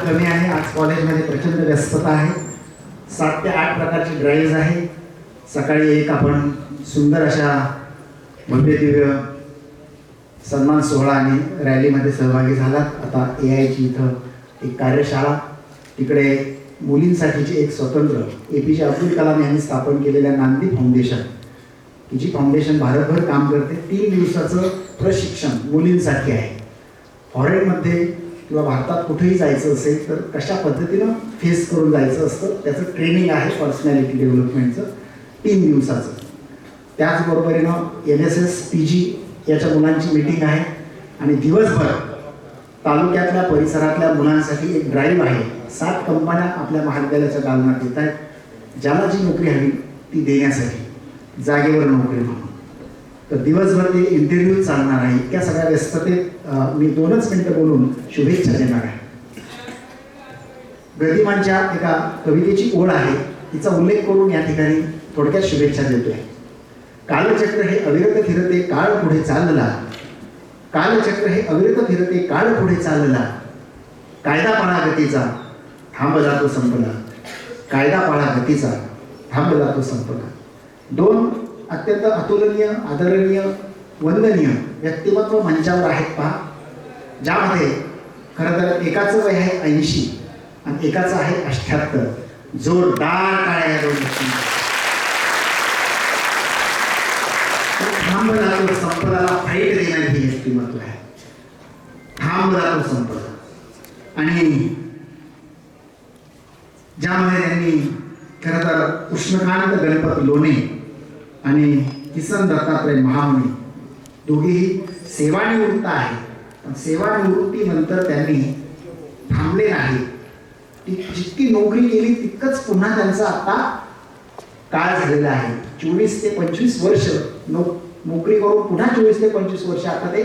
कमी आहे. आज कॉलेजमध्ये प्रचंड व्यस्तता आहे. 7 ते 8 प्रकारची ड्राईव्ह आहे. सकाळी एक आपण सुंदर अशा भव्य दिव्य सन्मान सोहळा आणि रॅलीमध्ये सहभागी झालात. आता AIची इथं एक कार्यशाळा, तिकडे मुलींसाठीची एक स्वतंत्र APJ अब्दुल कलाम यांनी स्थापन केलेल्या नांदी फाउंडेशन, की जी फाउंडेशन भारतभर काम करते. 3 दिवसाचं प्रशिक्षण मुलींसाठी आहे. फॉरेनमध्ये किंवा भारतात कुठेही जायचं असेल तर कशा पद्धतीनं फेस करून जायचं असतं त्याचं ट्रेनिंग आहे. पर्सनॅलिटी डेव्हलपमेंटचं 3 दिवसाचं. त्याचबरोबरीनं NSS PG याच्या मुलांची मीटिंग आहे. आणि दिवसभर तालुक्यातल्या परिसरातल्या मुलांसाठी एक ड्राईव्ह आहे. 7 कंपन्या आपल्या महाविद्यालयाच्या दालनात येत आहेत, ज्याला जी नोकरी हवी ती देण्यासाठी, जागेवर नोकरी म्हणून. तर दिवसभर ते इंटरव्ह्यू चालणार आहे. इतक्या सगळ्या व्यस्ततेत मी 2च मिनिटं बोलून शुभेच्छा देणार आहे. गदिमांच्या एका कवितेची ओळ आहे, तिचा उल्लेख करून या ठिकाणी थोडक्यात शुभेच्छा देतोय. कालचक्र हे अविरत फिरते काळ पुढे चालला, कालचक्र हे अविरत फिरते काळ पुढे चालला, कायदा पाळा गतीचा थांबला तो संपला, कायदा पाळा गतीचा थांबला तो संपला. 2 अत्यंत अतुलनीय, आदरणीय, वंदनीय व्यक्तिमत्व मंचावर आहेत पहा, ज्यामध्ये खरं तर एकाचं वय आहे 80 आणि एकाचं आहे 78. जोरदार टाळ्या या 2 व्यक्तींना. थांबला तो संपदाला फाईट देणारी ही व्यक्तिमत्व आहे. थांबला तो संपदा. आणि ज्यामध्ये त्यांनी खरं तर कृष्णकांत गणपत लोणे आणि किसन दत्तात्रय महामुनी दोघेही सेवानिवृत्त आहे. पण सेवानिवृत्तीनंतर त्यांनी थांबले नाही. जितकी नोकरी केली तितकंच पुन्हा त्यांचा आता काळ झालेला आहे. 24 ते 25 वर्ष नोकरी करून पुन्हा 24 ते 25 वर्ष आता ते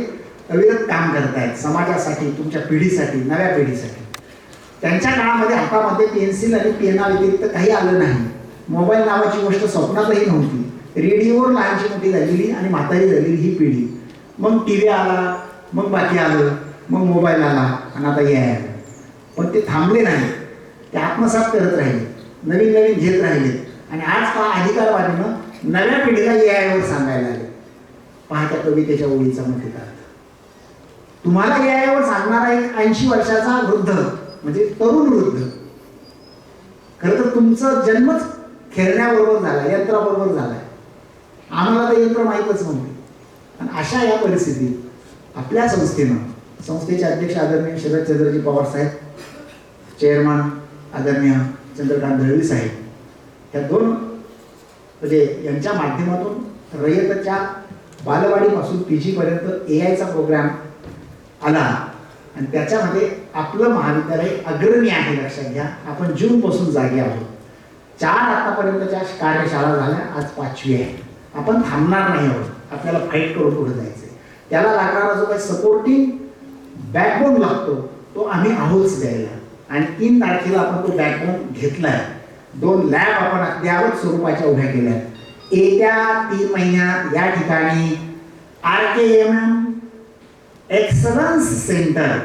अविरत काम करतायत समाजासाठी, तुमच्या पिढीसाठी, नव्या पिढीसाठी. त्यांच्या काळामध्ये हातामध्ये पेन्सिल आणि पेना व्यतिरिक्त काही आलं नाही. मोबाईल नावाची गोष्ट स्वप्नातही नव्हती. रेडिओवर लहानची मोठी झालेली आणि म्हातारी झालेली ही पिढी. मग TV आला, मग बाकी आलं, मग मोबाईल आला आणि आता AI आलं. पण ते थांबले नाही. ते आत्मसात करत राहिले, नवीन नवीन घेत राहिले. आणि आज पहा अधिकारवादीनं नव्या पिढीला AI वर सांगायला आले. पहा त्या कवितेच्या ओळीचा मध्ये तुम्हाला AI वर सांगणारा एक 80 वर्षाचा वृद्ध म्हणजे तरुण वृद्ध. खरं तर तुमचं जन्मच खेळण्याबरोबर झाला, यंत्राबरोबर झालाय. आम्हाला तर यंत्र माहीतच नव्हते. आणि अशा या परिस्थितीत आपल्या संस्थेचे अध्यक्ष आदरणीय शरदचंद्रजी पवार साहेब, चेअरमन आदरणीय चंद्रकांत दळवी साहेब, या 2 म्हणजे यांच्या माध्यमातून रयतच्या बालवाडीपासून PG पर्यंत AIचा प्रोग्राम आला. आणि त्याच्यामध्ये आपलं महाविद्यालय अग्रणी आहे. लक्षात घ्या, आपण जूनपासून जागे आहोत. 4 आतापर्यंतच्या कार्यशाळा झाल्या, आज 5वी आहे. आपण थांबणार नाही आहोत. आपल्याला फाईट करून पुढे जायचंय. त्याला लागणारा जो काही सपोर्टिंग बॅकबोन लागतो तो आम्ही आहोतच द्यायला. आणि 3 तारखेला आपण तो बॅकबोन घेतलाय. 2 लॅब आपण अद्ययावत स्वरूपाच्या उभ्या केल्या. येत्या 3 महिन्यात या ठिकाणी RKMM excellence centre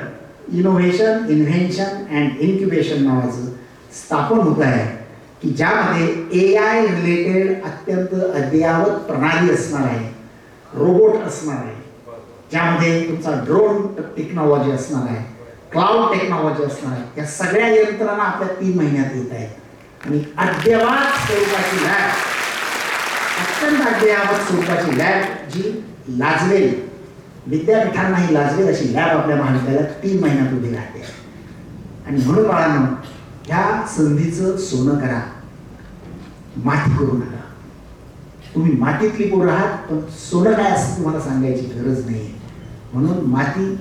innovation, invention and incubation नावाचं स्थापन होत आहे, की ज्यामध्ये AI रिलेटेड अत्यंत अद्ययावत प्रणाली असणार आहे, रोबोट असणार आहे, ज्यामध्ये तुमचा ड्रोन टेक्नॉलॉजी असणार आहे, क्लाउड टेक्नॉलॉजी असणार आहे. या सगळ्या यंत्रणा आपल्या 3 महिन्यात येत आहेत. आणि अद्ययावत स्वरूपाची लॅब, अत्यंत अद्ययावत स्वरूपाची लॅब जी लाजवेल, विद्यापीठांनाही लाजवेल अशी लॅब आपल्या महाविद्यालयात 3 महिन्यात उभी राहते. आणि म्हणून बाळांनो, ह्या संधीचं सोनं करा, माती करू नका. तुम्ही मातीतली पोरं आहात, पण सोनं काय असं तुम्हाला सांगायची गरज नाही. म्हणून माती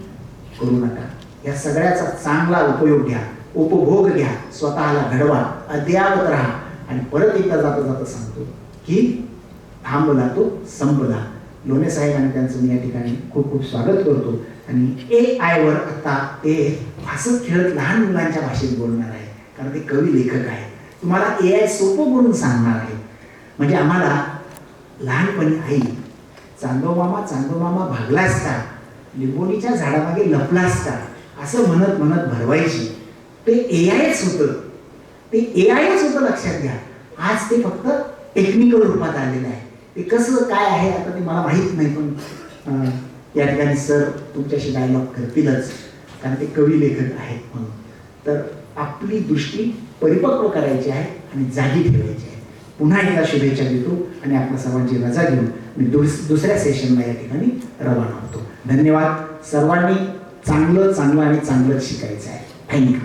करू नका. या सगळ्याचा चांगला उपयोग घ्या, उपभोग घ्या, स्वतःला घडवा, अद्ययावत राहा. आणि परत एकदा जाता जाता सांगतो की थांबला तो संपला. लोणे साहेब आणि त्यांचं मी या ठिकाणी खूप खूप स्वागत करतो. आणि AI वर आता ते हसत खेळत लहान मुलांच्या भाषेत बोलणार आहे, कारण ते कवी लेखक आहे. तुम्हाला AI सोपं बोलून सांगणार आहे. म्हणजे आम्हाला लहानपणी आई चांदो मामा भागलास का, लिंबोणीच्या झाडामागे लपलास का, असं म्हणत म्हणत भरवायची. ते एआयच होतं, ते एआयच होतं लक्षात घ्या. आज ते फक्त टेक्निकल रूपात आलेलं आहे. ते कसं काय आहे आता ते मला माहीत नाही, पण या ठिकाणी सर तुमच्याशी डायलॉग करतीलच, कारण ते कवी लेखक आहेत म्हणून. तर आपली दृष्टी परिपक्व करायची आहे आणि जागी ठेवायची आहे. पुन्हा एकदा शुभेच्छा देतो आणि आपल्या सर्वांची रजा घेऊन मी दुसऱ्या सेशनला या ठिकाणी रवाना होतो. धन्यवाद. सर्वांनी चांगलं आणि चांगलं शिकायचं आहे. थँक्यू.